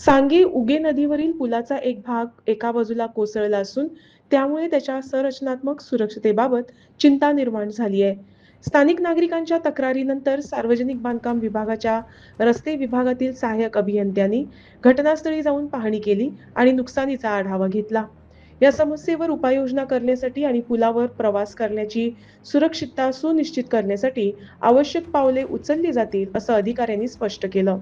सांगे उगे नदीवरील पुलाचा एक भाग एका बाजूला कोसळला असून त्यामुळे त्याच्या संरचनात्मक सुरक्षतेबाबत चिंता निर्माण झाली आहे. स्थानिक नागरिकांच्या तक्रारीनंतर सार्वजनिक बांधकाम विभागाच्या रस्ते विभागातील सहाय्यक अभियंत्यांनी घटनास्थळी जाऊन पाहणी केली आणि नुकसानीचा आढावा घेतला. या समस्येवर उपाययोजना करण्यासाठी आणि पुलावर प्रवास करण्याची सुरक्षितता सुनिश्चित करण्यासाठी आवश्यक पावले उचलली जातील, असं अधिकाऱ्यांनी स्पष्ट केलं.